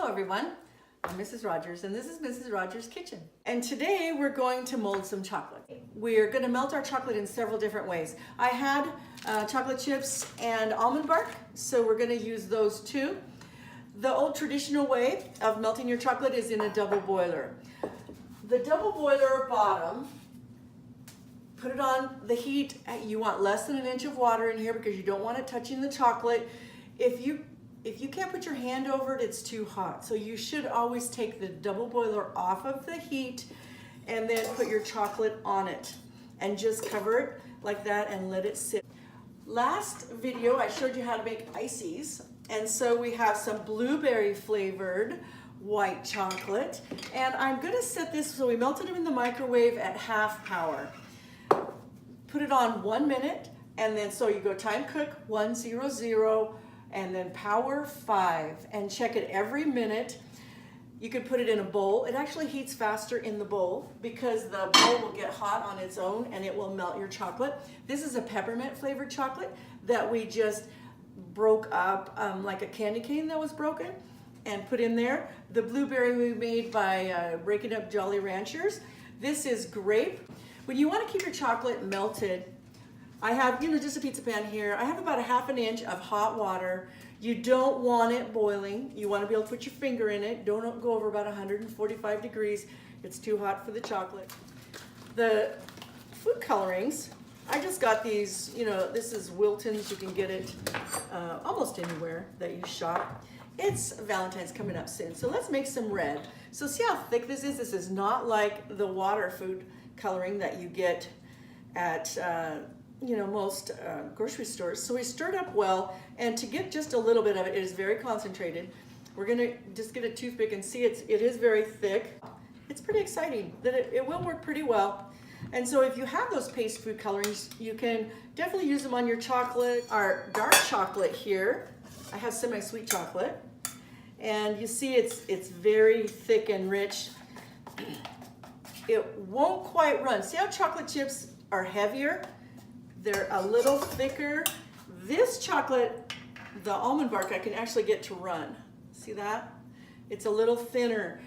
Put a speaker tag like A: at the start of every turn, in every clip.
A: Hello everyone, I'm Mrs. Rogers and this is Mrs. Rogers' Kitchen. And today we're going to mold some chocolate. We're going to melt our chocolate in several different ways. I had chocolate chips and almond bark, so we're going to use those too. The old traditional way of melting your chocolate is in a double boiler. The double boiler bottom, put it on the heat. You want less than an inch of water in here because you don't want it touching the chocolate. If you can't put your hand over it, it's too hot. So you should always take the double boiler off of the heat and then put your chocolate on it and just cover it like that and let it sit. Last video, I showed you how to make ICIES. And so we have some blueberry flavored white chocolate. And I'm gonna set this, so we melted them in the microwave at half power. Put it on 1 minute, and then so you go time cook 100, and then power 5, and check it every minute. You could put it in a bowl. It actually heats faster in the bowl because the bowl will get hot on its own and it will melt your chocolate. This is a peppermint flavored chocolate that we just broke up like a candy cane that was broken and put in there. The blueberry we made by breaking up Jolly Ranchers. This is grape. When you want to keep your chocolate melted, I have, just a pizza pan here. I have about 1/2 inch of hot water. You don't want it boiling. You want to be able to put your finger in it. Don't go over about 145 degrees. It's too hot for the chocolate. The food colorings, I just got these, this is Wilton's. You can get it almost anywhere that you shop. It's Valentine's coming up soon. So let's make some red. So see how thick this is? This is not like the water food coloring that you get at most grocery stores. So we stirred up well, and to get just a little bit of it, it is very concentrated. We're gonna just get a toothpick and see it is very thick. It's pretty exciting that it will work pretty well. And so if you have those paste food colorings, you can definitely use them on your chocolate. Our dark chocolate here, I have semi-sweet chocolate, and you see it's very thick and rich. It won't quite run. See how chocolate chips are heavier? They're a little thicker. This chocolate, the almond bark, I can actually get to run. See that? It's a little thinner.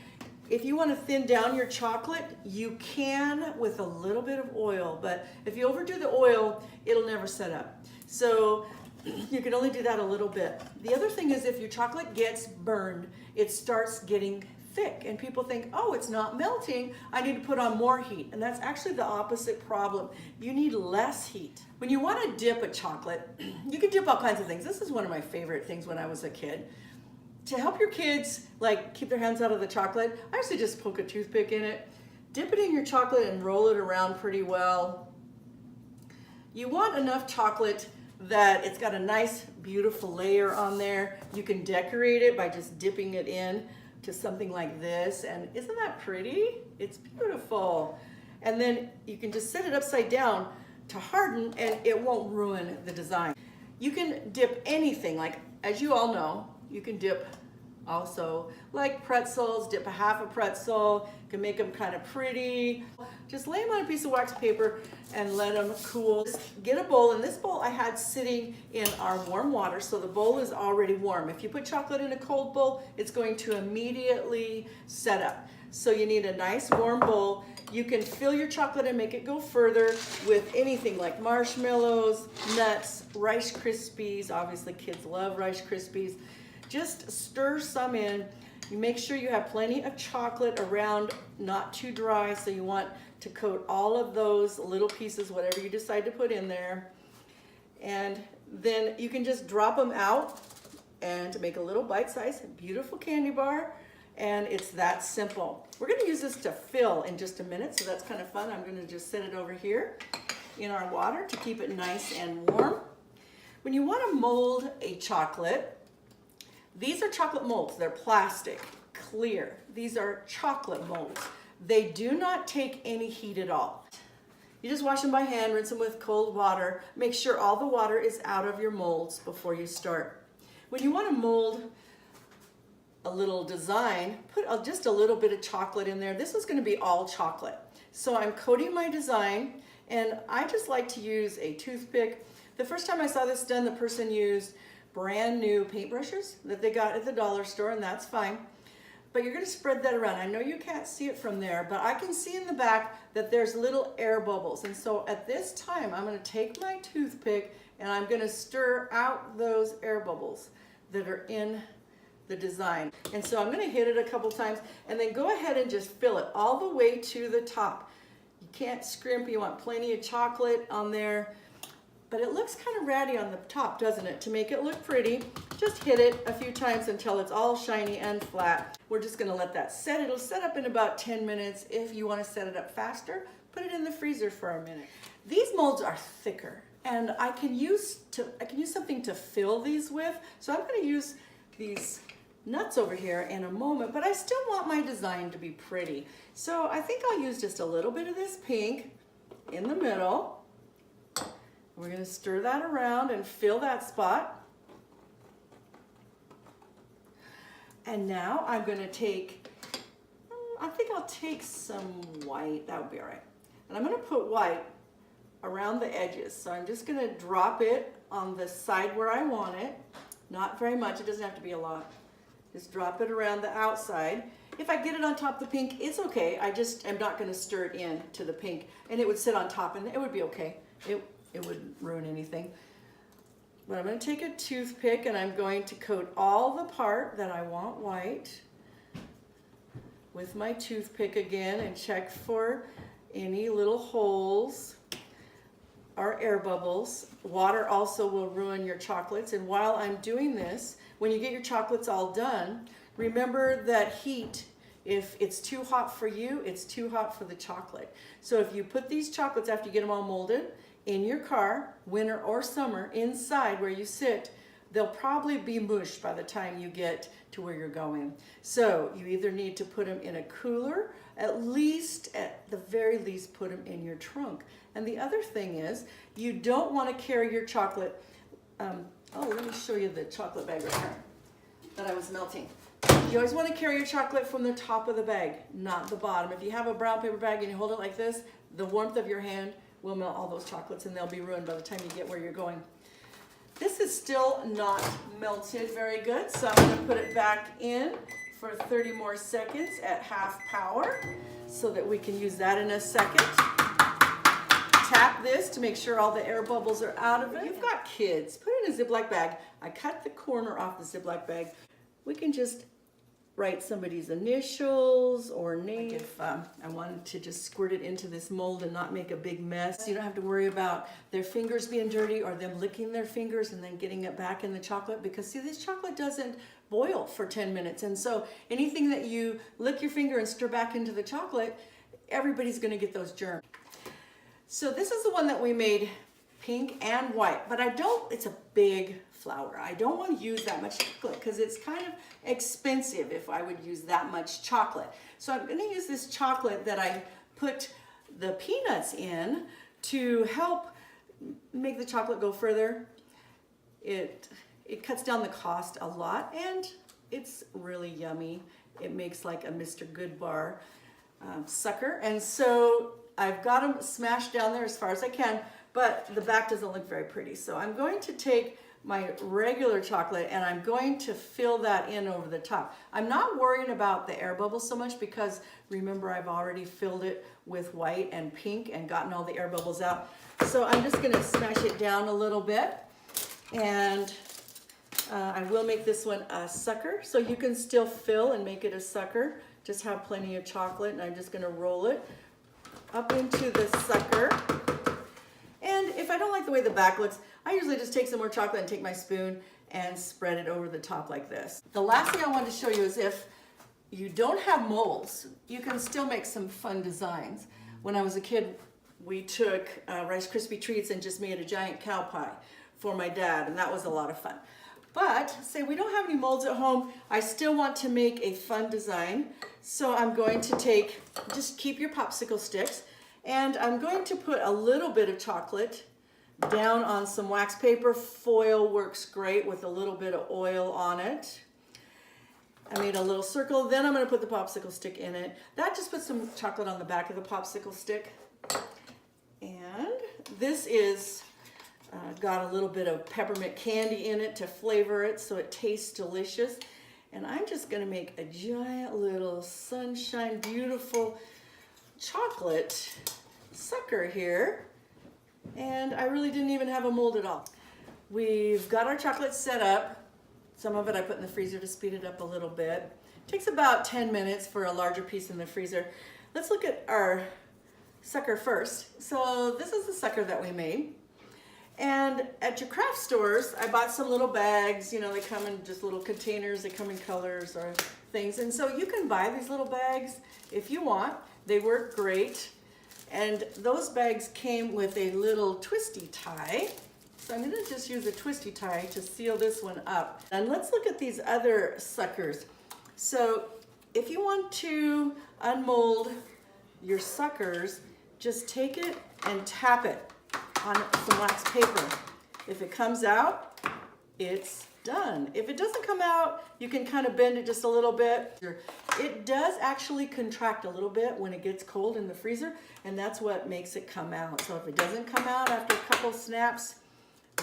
A: If you want to thin down your chocolate, you can with a little bit of oil, but if you overdo the oil, it'll never set up. So you can only do that a little bit. The other thing is if your chocolate gets burned, it starts getting thick and people think, oh, it's not melting, I need to put on more heat. And that's actually the opposite problem. You need less heat. When you want to dip a chocolate, you can dip all kinds of things. This is one of my favorite things when I was a kid. To help your kids keep their hands out of the chocolate, I used to just poke a toothpick in it, dip it in your chocolate and roll it around pretty well. You want enough chocolate that it's got a nice, beautiful layer on there. You can decorate it by just dipping it in to something like this, and isn't that pretty? It's beautiful. And then you can just set it upside down to harden and it won't ruin the design. You can dip anything, as you all know, you can dip also like pretzels, dip a half a pretzel, you can make them kind of pretty. Just lay them on a piece of wax paper and let them cool. Just get a bowl, and this bowl I had sitting in our warm water, so the bowl is already warm. If you put chocolate in a cold bowl, it's going to immediately set up. So you need a nice warm bowl. You can fill your chocolate and make it go further with anything like marshmallows, nuts, Rice Krispies. Obviously kids love Rice Krispies. Just stir some in. You make sure you have plenty of chocolate around, not too dry, so you want to coat all of those little pieces, whatever you decide to put in there. And then you can just drop them out and to make a little bite-sized, beautiful candy bar. And it's that simple. We're gonna use this to fill in just a minute, so that's kind of fun. I'm gonna just set it over here in our water to keep it nice and warm. When you wanna mold a chocolate, these are chocolate molds. They're plastic, clear. These are chocolate molds. They do not take any heat at all. You just wash them by hand, rinse them with cold water. Make sure all the water is out of your molds before you start. When you want to mold a little design, put just a little bit of chocolate in there. This is going to be all chocolate. So I'm coating my design, and I just like to use a toothpick. The first time I saw this done, the person used brand new paintbrushes that they got at the dollar store, and that's fine. but you're gonna spread that around. I know you can't see it from there, but I can see in the back that there's little air bubbles. And so at this time, I'm gonna take my toothpick and I'm gonna stir out those air bubbles that are in the design. And so I'm gonna hit it a couple times and then go ahead and just fill it all the way to the top. You can't scrimp, you want plenty of chocolate on there. But it looks kind of ratty on the top, doesn't it? To make it look pretty, just hit it a few times until it's all shiny and flat. We're just gonna let that set. It'll set up in about 10 minutes. If you wanna set it up faster, put it in the freezer for a minute. These molds are thicker, and I can use something to fill these with. So I'm gonna use these nuts over here in a moment, but I still want my design to be pretty. So I think I'll use just a little bit of this pink in the middle. We're going to stir that around and fill that spot. And now I'm going to take, I think I'll take some white. That would be all right. And I'm going to put white around the edges. So I'm just going to drop it on the side where I want it. Not very much. It doesn't have to be a lot. Just drop it around the outside. If I get it on top of the pink, it's okay. I just am not going to stir it in to the pink. And it would sit on top and it would be okay. It wouldn't ruin anything. But I'm going to take a toothpick and I'm going to coat all the part that I want white with my toothpick again and check for any little holes or air bubbles. Water also will ruin your chocolates. And while I'm doing this, when you get your chocolates all done, remember that heat. If it's too hot for you, it's too hot for the chocolate. So if you put these chocolates after you get them all molded in your car, winter or summer, inside where you sit, they'll probably be mush by the time you get to where you're going. So you either need to put them in a cooler, at the very least, put them in your trunk. And the other thing is, you don't want to carry your chocolate. Let me show you the chocolate bag right here that I was melting. You always want to carry your chocolate from the top of the bag, not the bottom. If you have a brown paper bag and you hold it like this, the warmth of your hand will melt all those chocolates and they'll be ruined by the time you get where you're going. This is still not melted very good, so I'm going to put it back in for 30 more seconds at half power so that we can use that in a second. Tap this to make sure all the air bubbles are out of it. You've got kids, put it in a Ziploc bag. I cut the corner off the Ziploc bag. We can just write somebody's initials or name. If I wanted to just squirt it into this mold and not make a big mess, you don't have to worry about their fingers being dirty or them licking their fingers and then getting it back in the chocolate, because see, this chocolate doesn't boil for 10 minutes. And so anything that you lick your finger and stir back into the chocolate, everybody's gonna get those germs. So this is the one that we made pink and white, but it's a big flour. I don't want to use that much chocolate because it's kind of expensive if I would use that much chocolate. So I'm going to use this chocolate that I put the peanuts in to help make the chocolate go further. It cuts down the cost a lot and it's really yummy. It makes like a Mr. Goodbar sucker. And so I've got them smashed down there as far as I can, but the back doesn't look very pretty. So I'm going to take my regular chocolate and I'm going to fill that in over the top. I'm not worrying about the air bubbles so much because remember I've already filled it with white and pink and gotten all the air bubbles out. So I'm just gonna smash it down a little bit, and I will make this one a sucker. So you can still fill and make it a sucker. Just have plenty of chocolate, and I'm just gonna roll it up into the sucker. And if I don't like the way the back looks, I usually just take some more chocolate and take my spoon and spread it over the top like this. The last thing I wanted to show you is if you don't have molds, you can still make some fun designs. When I was a kid, we took Rice Krispie treats and just made a giant cow pie for my dad, and that was a lot of fun. But say we don't have any molds at home, I still want to make a fun design. So I'm going to just keep your popsicle sticks, and I'm going to put a little bit of chocolate down on some wax paper. Foil works great with a little bit of oil on it. I made a little circle, then I'm going to put the popsicle stick in it. That just puts some chocolate on the back of the popsicle stick. And this is got a little bit of peppermint candy in it to flavor it so it tastes delicious. And I'm just gonna make a giant little sunshine, beautiful chocolate sucker here. And I really didn't even have a mold at all. We've got our chocolate set up. Some of it I put in the freezer to speed it up a little bit. It takes about 10 minutes for a larger piece in the freezer. Let's look at our sucker first. So this is the sucker that we made. And at your craft stores, I bought some little bags, you know, they come in just little containers, they come in colors or things. And so you can buy these little bags if you want. They work great. And those bags came with a little twisty tie. So I'm gonna just use a twisty tie to seal this one up. And let's look at these other suckers. So if you want to unmold your suckers, just take it and tap it on some wax paper. If it comes out, it's done. If it doesn't come out, you can kind of bend it just a little bit. It does actually contract a little bit when it gets cold in the freezer, and that's what makes it come out. So if it doesn't come out after a couple snaps,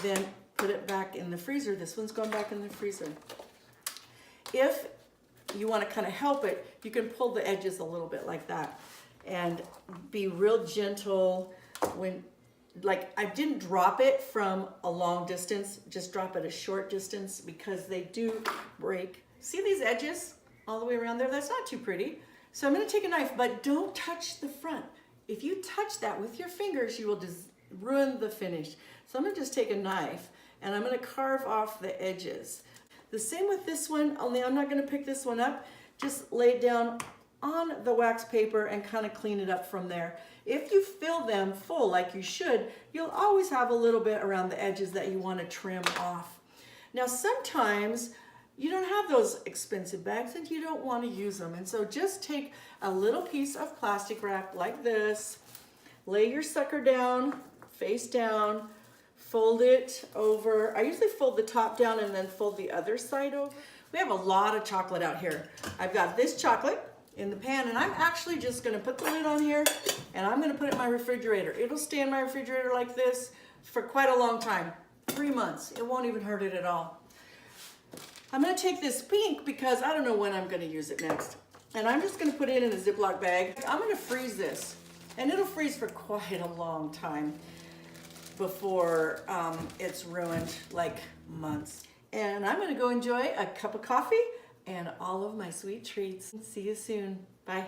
A: then put it back in the freezer. This one's going back in the freezer. If you want to kind of help it, you can pull the edges a little bit like that and be real gentle when, like, I didn't drop it from a long distance, just drop it a short distance because they do break. See these edges all the way around there? That's not too pretty. So I'm gonna take a knife, but don't touch the front. If you touch that with your fingers, you will just ruin the finish. So I'm gonna just take a knife and I'm gonna carve off the edges. The same with this one, only I'm not gonna pick this one up. Just lay it down on the wax paper and kind of clean it up from there. If you fill them full like you should, you'll always have a little bit around the edges that you want to trim off. Now sometimes you don't have those expensive bags and you don't want to use them, and so just take a little piece of plastic wrap like this, lay your sucker down, face down, fold it over. I usually fold the top down and then fold the other side over. We have a lot of chocolate out here. I've got this chocolate in the pan, and I'm actually just gonna put the lid on here and I'm gonna put it in my refrigerator. It'll stay in my refrigerator like this for quite a long time, 3 months. It won't even hurt it at all. I'm gonna take this pink because I don't know when I'm gonna use it next. And I'm just gonna put it in a Ziploc bag. I'm gonna freeze this, and it'll freeze for quite a long time before it's ruined, like months. And I'm gonna go enjoy a cup of coffee and all of my sweet treats. See you soon. Bye.